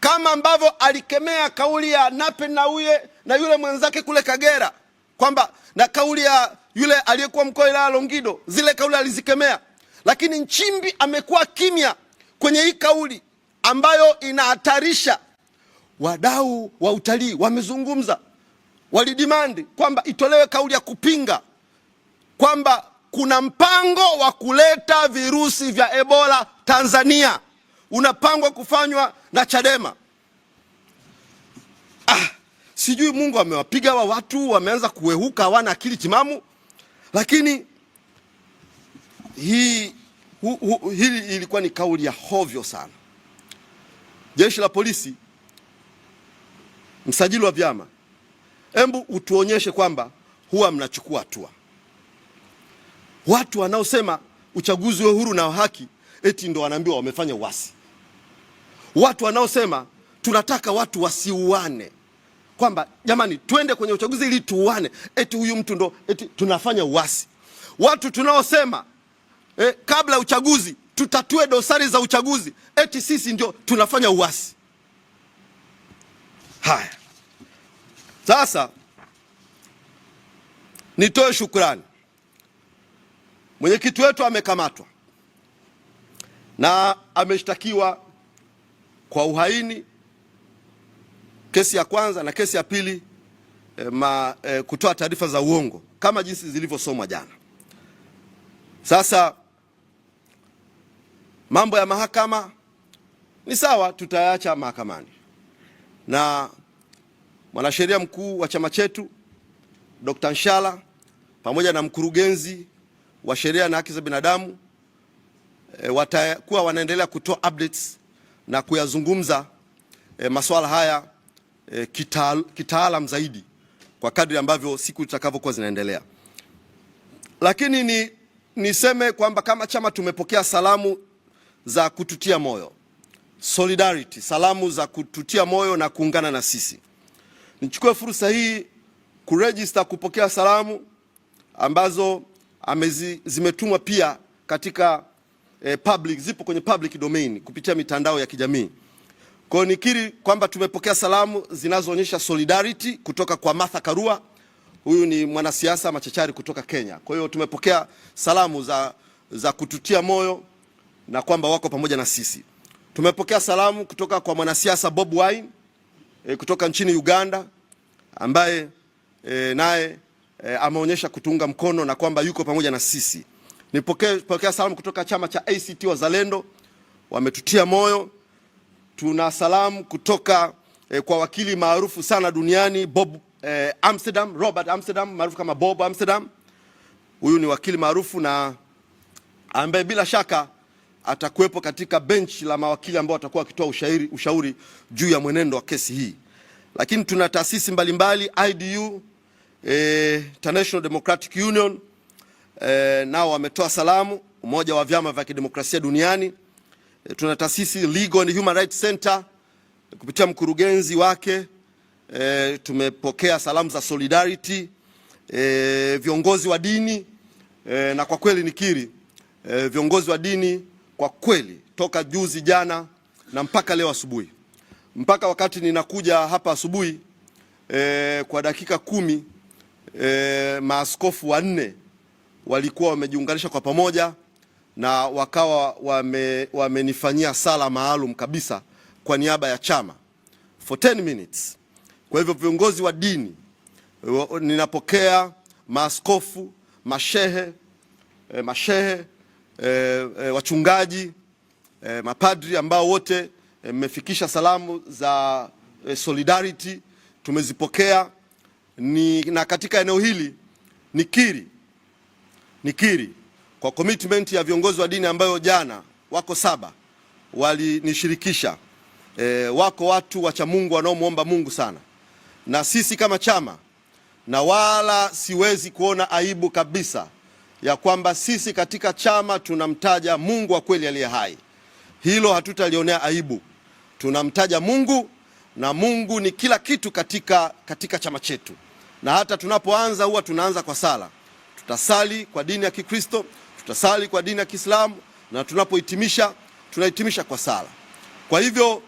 S1: kama ambavyo alikemea kauli ya Nape Nnauye na yule mwenzake kule Kagera, kwamba na kauli ya yule aliyekuwa mkuu wa wilaya Longido, zile kauli alizikemea. Lakini Nchimbi amekuwa kimya kwenye hii kauli ambayo inahatarisha. Wadau wa utalii wamezungumza, walidimandi kwamba itolewe kauli ya kupinga kwamba kuna mpango wa kuleta virusi vya Ebola Tanzania, unapangwa kufanywa na Chadema. Sijui Mungu amewapiga wa watu, wameanza kuwehuka, hawana akili timamu. Lakini hili ilikuwa ni kauli ya hovyo sana. Jeshi la polisi, msajili wa vyama, hebu utuonyeshe kwamba huwa mnachukua hatua. Watu wanaosema uchaguzi wa huru na wa haki eti ndo wanaambiwa wamefanya uasi. Watu wanaosema tunataka watu wasiuane, kwamba jamani twende kwenye uchaguzi ili tuuane, eti huyu mtu ndo eti tunafanya uasi. Watu tunaosema kabla ya uchaguzi tutatue dosari za uchaguzi, eti sisi ndio tunafanya uasi. Haya, sasa nitoe shukrani. Mwenyekiti wetu amekamatwa na ameshtakiwa kwa uhaini, kesi ya kwanza, na kesi ya pili kutoa taarifa za uongo kama jinsi zilivyosomwa jana. Sasa mambo ya mahakama ni sawa, tutayaacha mahakamani, na mwanasheria mkuu wa chama chetu Dr. Nshala pamoja na mkurugenzi wa sheria na haki za binadamu watakuwa wanaendelea kutoa updates na kuyazungumza masuala haya kitaalam zaidi kwa kadri ambavyo siku zitakavyokuwa zinaendelea. Lakini niseme kwamba kama chama tumepokea salamu za kututia moyo, solidarity, salamu za kututia moyo na kuungana na sisi. Nichukue fursa hii kuregister kupokea salamu ambazo zimetumwa pia katika public, zipo kwenye public domain kupitia mitandao ya kijamii. Kwa hiyo nikiri kwamba tumepokea salamu zinazoonyesha solidarity kutoka kwa Martha Karua. Huyu ni mwanasiasa machachari kutoka Kenya. Kwa hiyo tumepokea salamu za kututia moyo na kwamba wako pamoja na sisi. Tumepokea salamu kutoka kwa mwanasiasa Bob Wine kutoka nchini Uganda, ambaye naye ameonyesha kutunga mkono na kwamba yuko pamoja na sisi. Nipokea salamu kutoka chama cha ACT Wazalendo, wametutia moyo. Tuna salamu kutoka kwa wakili maarufu sana duniani Robert Amsterdam, maarufu kama Bob Amsterdam. Huyu ni wakili maarufu na ambaye bila shaka atakuwepo katika bench la mawakili ambao watakuwa wakitoa ushauri juu ya mwenendo wa kesi hii. Lakini tuna taasisi mbalimbali, IDU, International Democratic Union, nao wametoa salamu, umoja wa vyama vya kidemokrasia duniani. Tuna taasisi Legal and Human Rights Center kupitia mkurugenzi wake, tumepokea salamu za solidarity. Viongozi wa dini, na kwa kweli nikiri, viongozi wa dini kwa kweli toka juzi jana na mpaka leo asubuhi, mpaka wakati ninakuja hapa asubuhi kwa dakika 10, maaskofu 4 walikuwa wamejiunganisha kwa pamoja na wakawa wamenifanyia sala maalum kabisa kwa niaba ya chama for 10 minutes. Kwa hivyo viongozi wa dini, ninapokea maaskofu, mashehe, wachungaji, mapadri ambao wote mmefikisha salamu za solidarity, tumezipokea. Na katika eneo hili nikiri kwa commitment ya viongozi wa dini ambayo jana wako 7 walinishirikisha. Wako watu wacha Mungu wanaomuomba Mungu sana, na sisi kama chama, na wala siwezi kuona aibu kabisa ya kwamba sisi katika chama tunamtaja Mungu wa kweli aliye hai. Hilo hatutalionea aibu. Tunamtaja Mungu, na Mungu ni kila kitu katika chama chetu. Na hata tunapoanza huwa tunaanza kwa sala. tutasali kwa dini ya Kikristo, tutasali kwa dini ya Kiislamu, na tunapohitimisha tunahitimisha kwa sala. Kwa hivyo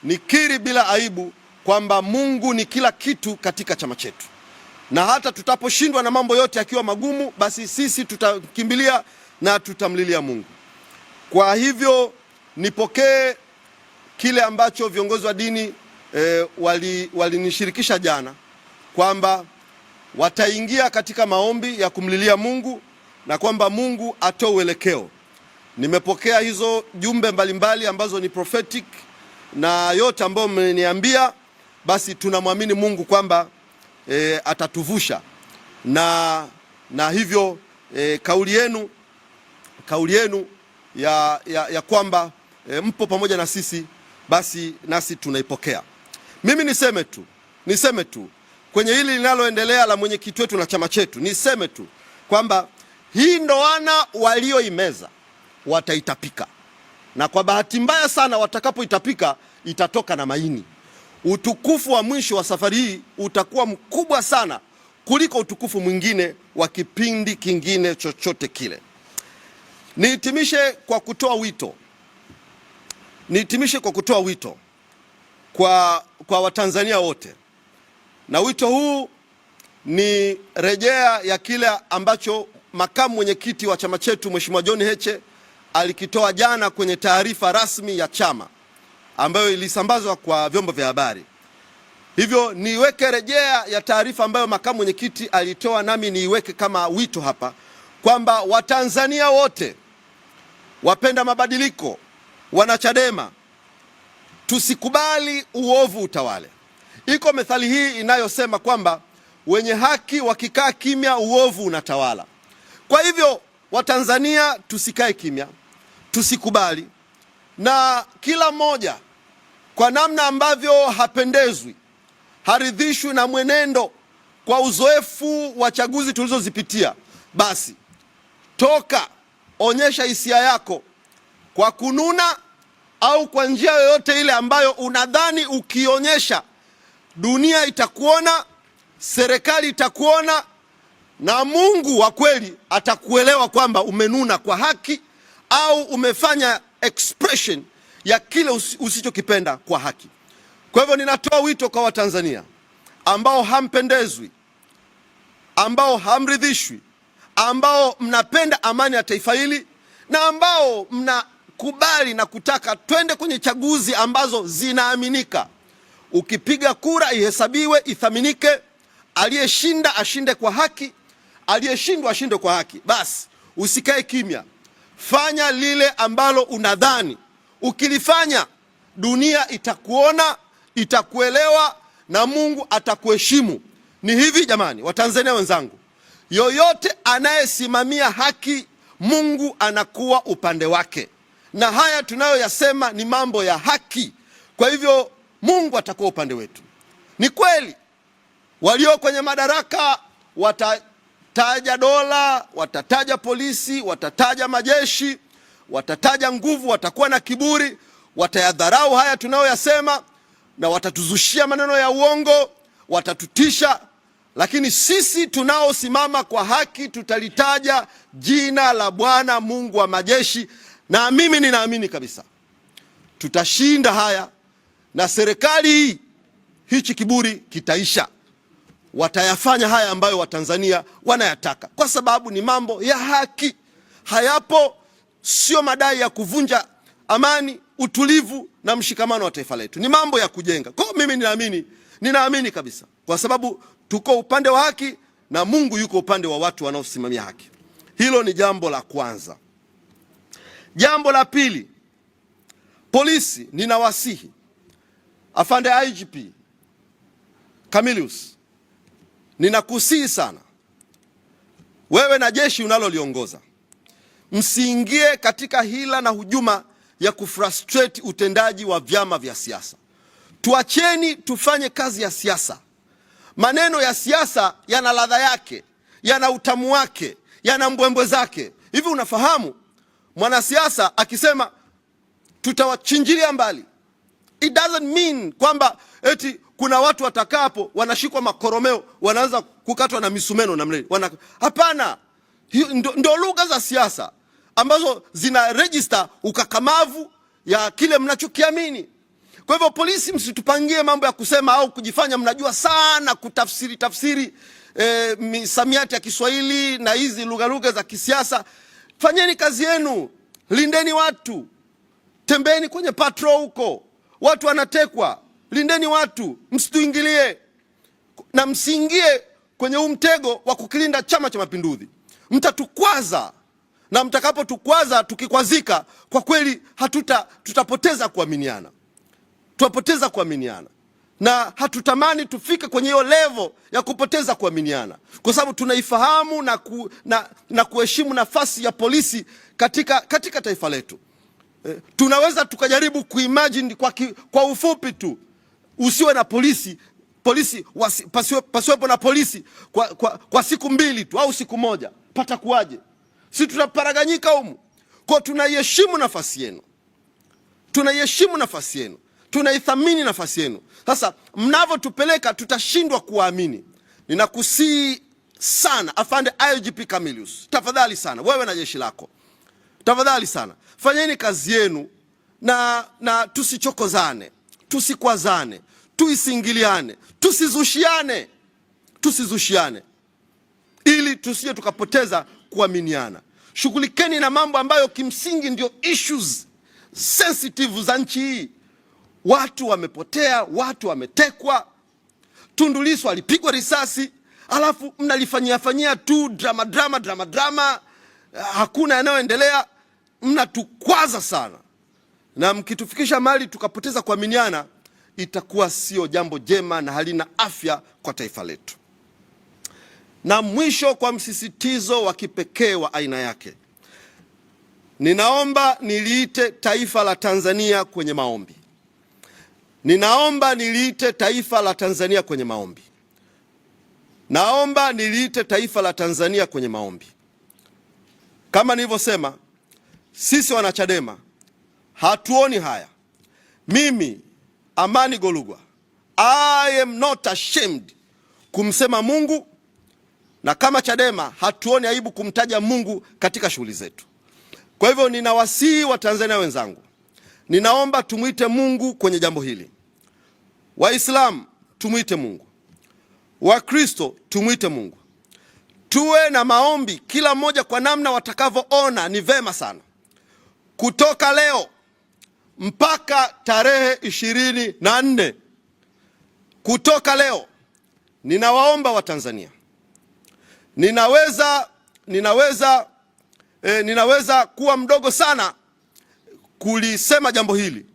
S1: nikiri bila aibu kwamba Mungu ni kila kitu katika chama chetu, na hata tutaposhindwa na mambo yote yakiwa magumu, basi sisi tutakimbilia na tutamlilia Mungu. Kwa hivyo nipokee kile ambacho viongozi wa dini walinishirikisha jana kwamba wataingia katika maombi ya kumlilia Mungu na kwamba Mungu atoe uelekeo. Nimepokea hizo jumbe mbalimbali ambazo ni prophetic na yote ambayo mmeniambia, basi tunamwamini Mungu kwamba atatuvusha na hivyo kauli yenu ya kwamba mpo pamoja na sisi, basi nasi tunaipokea. Mimi niseme tu kwenye hili linaloendelea la mwenyekiti wetu na chama chetu, niseme tu kwamba hii ndoana walioimeza wataitapika, na kwa bahati mbaya sana watakapoitapika itatoka na maini. Utukufu wa mwisho wa safari hii utakuwa mkubwa sana kuliko utukufu mwingine wa kipindi kingine chochote kile. Nihitimishe kwa kutoa wito kwa Watanzania wote, na wito huu ni rejea ya kile ambacho makamu mwenyekiti wa chama chetu Mheshimiwa John Heche alikitoa jana kwenye taarifa rasmi ya chama ambayo ilisambazwa kwa vyombo vya habari. Hivyo niweke rejea ya taarifa ambayo makamu mwenyekiti alitoa, nami niiweke kama wito hapa kwamba Watanzania wote wapenda mabadiliko, wanachadema, tusikubali uovu utawale. Iko methali hii inayosema kwamba wenye haki wakikaa kimya uovu unatawala. Kwa hivyo Watanzania tusikae kimya, tusikubali, na kila mmoja kwa namna ambavyo hapendezwi, haridhishwi na mwenendo kwa uzoefu wa chaguzi tulizozipitia, basi toka, onyesha hisia yako kwa kununa au kwa njia yoyote ile ambayo unadhani ukionyesha dunia itakuona, serikali itakuona, na Mungu wa kweli atakuelewa kwamba umenuna kwa haki au umefanya expression ya kile usichokipenda kwa haki. Kwa hivyo ninatoa wito kwa Watanzania ambao hampendezwi, ambao hamridhishwi, ambao mnapenda amani ya taifa hili, na ambao mnakubali na kutaka twende kwenye chaguzi ambazo zinaaminika. Ukipiga kura ihesabiwe, ithaminike, aliyeshinda ashinde kwa haki, aliyeshindwa ashinde kwa haki. Basi usikae kimya, fanya lile ambalo unadhani ukilifanya dunia itakuona, itakuelewa na Mungu atakuheshimu. Ni hivi jamani, Watanzania wenzangu, yoyote anayesimamia haki, Mungu anakuwa upande wake, na haya tunayoyasema ni mambo ya haki. Kwa hivyo Mungu atakuwa upande wetu. Ni kweli walio kwenye madaraka watataja dola, watataja polisi, watataja majeshi, watataja nguvu, watakuwa na kiburi, watayadharau haya tunayoyasema na watatuzushia maneno ya uongo, watatutisha. Lakini sisi tunaosimama kwa haki tutalitaja jina la Bwana Mungu wa majeshi, na mimi ninaamini kabisa tutashinda haya, na serikali hii, hichi kiburi kitaisha. Watayafanya haya ambayo Watanzania wanayataka, kwa sababu ni mambo ya haki. Hayapo, sio madai ya kuvunja amani, utulivu na mshikamano wa taifa letu. Ni mambo ya kujenga. Kwa mimi ninaamini kabisa, kwa sababu tuko upande wa haki na Mungu yuko upande wa watu wanaosimamia haki. Hilo ni jambo la kwanza. Jambo la pili, polisi, ninawasihi afande IGP Camillus, ninakusihi sana wewe na jeshi unaloliongoza, msiingie katika hila na hujuma ya kufrustrate utendaji wa vyama vya siasa. Tuacheni tufanye kazi ya siasa. Maneno ya siasa yana ladha yake, yana utamu wake, yana mbwembwe zake. Hivi unafahamu mwanasiasa akisema tutawachinjilia mbali, it doesn't mean kwamba eti kuna watu watakapo wanashikwa makoromeo wanaanza kukatwa na misumeno na mleli. Hapana, Ndio lugha za siasa ambazo zina register ukakamavu ya kile mnachokiamini. Kwa hivyo polisi, msitupangie mambo ya kusema au kujifanya mnajua sana tafsiri misamiati ya Kiswahili na hizi lugha za kisiasa. Fanyeni kazi yenu, lindeni watu, tembeni kwenye patrol huko, watu wanatekwa, lindeni watu, msituingilie na msiingie kwenye mtego wa kukilinda Chama cha Mapinduzi. Mtatukwaza, na mtakapotukwaza, tukikwazika, kwa kweli tutapoteza kuaminiana. Tutapoteza kuaminiana, na hatutamani tufike kwenye hiyo level ya kupoteza kuaminiana, kwa sababu tunaifahamu na kuheshimu nafasi ya polisi katika taifa letu. Tunaweza tukajaribu kuimagine kwa ufupi tu, usiwe na polisi pasiwepo na polisi kwa siku 2 tu au siku 1, patakuwaje? Si tutaparaganyika humu. Kwa tunaiheshimu nafasi yenu, tunaiheshimu nafasi yenu, tunaithamini nafasi yenu. Sasa mnavyotupeleka tutashindwa kuwaamini. Ninakusii sana Afande IGP Camillus, tafadhali sana, wewe na jeshi lako, tafadhali sana, fanyeni kazi yenu na tusichokozane, tusikwazane, tuisingiliane, tusizushiane ili tusije tukapoteza kuaminiana. Shughulikeni na mambo ambayo kimsingi ndio issues sensitive za nchi hii. Watu wamepotea, watu wametekwa. Tundu Lissu alipigwa risasi, alafu mnalifanyia tu drama, hakuna yanayoendelea. Mnatukwaza sana, na mkitufikisha mahali tukapoteza kuaminiana, itakuwa sio jambo jema na halina afya kwa taifa letu. Na mwisho, kwa msisitizo wa kipekee wa aina yake, ninaomba niliite taifa la Tanzania kwenye maombi. Ninaomba niliite taifa la Tanzania kwenye maombi. Naomba niliite taifa la Tanzania kwenye maombi. Kama nilivyosema, sisi wanachadema hatuoni haya. Mimi Amani Golugwa, I am not ashamed kumsema Mungu, na kama Chadema hatuoni aibu kumtaja Mungu katika shughuli zetu. Kwa hivyo ninawasihi wa Tanzania wenzangu, ninaomba tumuite Mungu kwenye jambo hili. Waislamu tumuite Mungu, Wakristo tumuite Mungu. Tuwe na maombi kila mmoja kwa namna watakavyoona ni vema sana. Kutoka leo mpaka tarehe 24, kutoka leo, ninawaomba wa Tanzania, ninaweza kuwa mdogo sana kulisema jambo hili,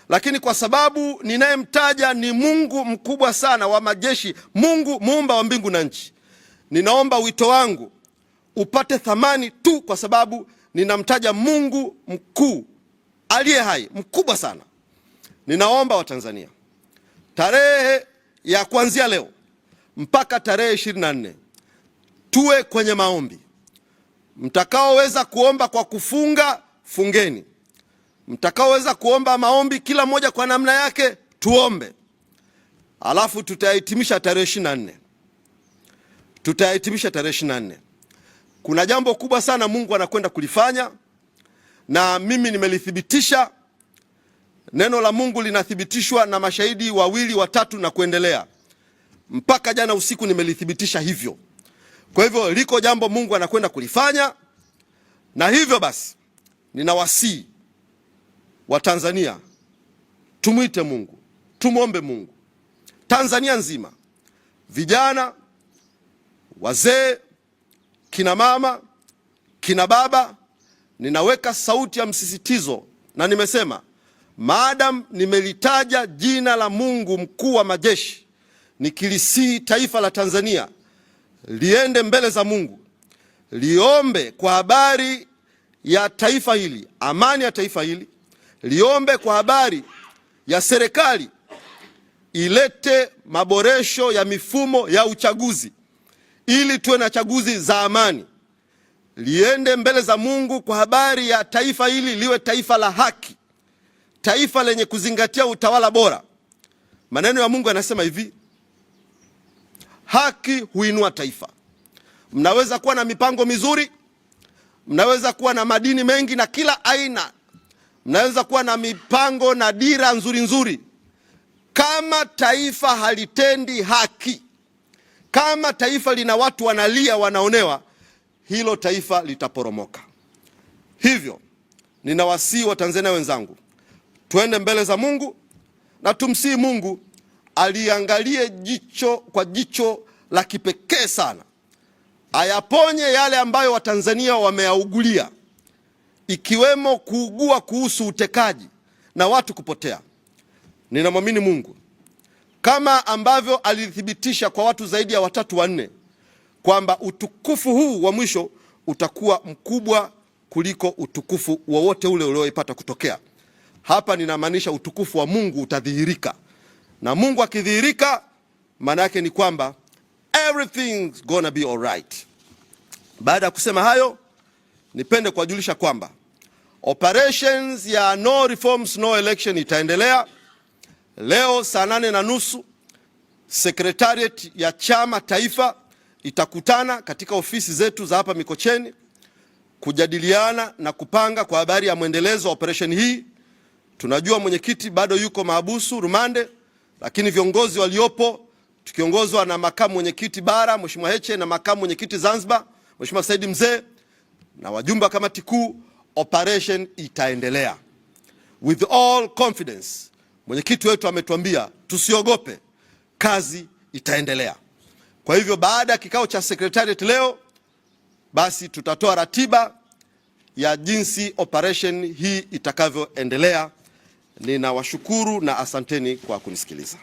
S1: lakini kwa sababu ninayemtaja ni Mungu mkubwa sana wa majeshi, Mungu muumba wa mbingu na nchi, ninaomba wito wangu upate thamani tu kwa sababu ninamtaja Mungu mkuu aliye hai, mkubwa sana. Ninaomba wa Tanzania, tarehe ya kuanzia leo mpaka tarehe 24 tuwe kwenye maombi. Mtakaoweza kuomba kwa kufunga, fungeni. Mtakaoweza kuomba maombi kila mmoja kwa namna yake, tuombe. Alafu tutahitimisha tarehe 24. Tutahitimisha tarehe 24. Kuna jambo kubwa sana Mungu anakwenda kulifanya, na mimi nimelithibitisha. Neno la Mungu linathibitishwa na mashahidi 2, 3 na kuendelea. Mpaka jana usiku nimelithibitisha hivyo. Kwa hivyo liko jambo Mungu anakwenda kulifanya, na hivyo basi ninawasihi wa Tanzania tumuite Mungu, tumwombe Mungu. Tanzania nzima, vijana, wazee, kina mama, kina baba, ninaweka sauti ya msisitizo, na nimesema maadam nimelitaja jina la Mungu mkuu wa majeshi, nikilisihi taifa la Tanzania liende mbele za Mungu, liombe kwa habari ya taifa hili, amani ya taifa hili, liombe kwa habari ya serikali ilete maboresho ya mifumo ya uchaguzi ili tuwe na chaguzi za amani, liende mbele za Mungu kwa habari ya taifa hili liwe taifa la haki, taifa lenye kuzingatia utawala bora. Maneno ya Mungu yanasema hivi: haki huinua taifa, Mnaweza kuwa na mipango mizuri, mnaweza kuwa na madini mengi na kila aina, mnaweza kuwa na mipango na dira nzuri nzuri. Kama taifa halitendi haki, kama taifa lina watu wanalia, wanaonewa, hilo taifa litaporomoka. Hivyo ninawasihi Watanzania wenzangu, tuende mbele za Mungu na tumsihi Mungu aliangalie kwa jicho la kipekee sana, ayaponye yale ambayo Watanzania wameyaugulia, ikiwemo kuugua kuhusu utekaji na watu kupotea. Ninamwamini Mungu kama ambavyo alithibitisha kwa watu zaidi ya 3 4 kwamba utukufu huu wa mwisho utakuwa mkubwa kuliko utukufu wowote ule ulioipata kutokea. Hapa ninamaanisha utukufu wa Mungu utadhihirika, na Mungu akidhihirika, maana yake ni kwamba everything's gonna be alright. Baada ya kusema hayo, nipende kuwajulisha kwamba operations ya no reforms no election itaendelea. Leo saa 8:30 Secretariat ya chama taifa itakutana katika ofisi zetu za hapa Mikocheni kujadiliana na kupanga kwa habari ya mwendelezo wa operation hii. Tunajua mwenyekiti bado yuko mahabusu rumande, lakini viongozi waliopo tukiongozwa na makamu mwenyekiti bara Mheshimiwa Heche na makamu mwenyekiti Zanzibar Mheshimiwa Said Mzee na wajumbe wa kamati kuu, operation itaendelea with all confidence. Mwenyekiti wetu ametuambia tusiogope, kazi itaendelea. Kwa hivyo baada ya kikao cha secretariat leo, basi tutatoa ratiba ya jinsi operation hii itakavyoendelea. Ninawashukuru na asanteni kwa kunisikiliza.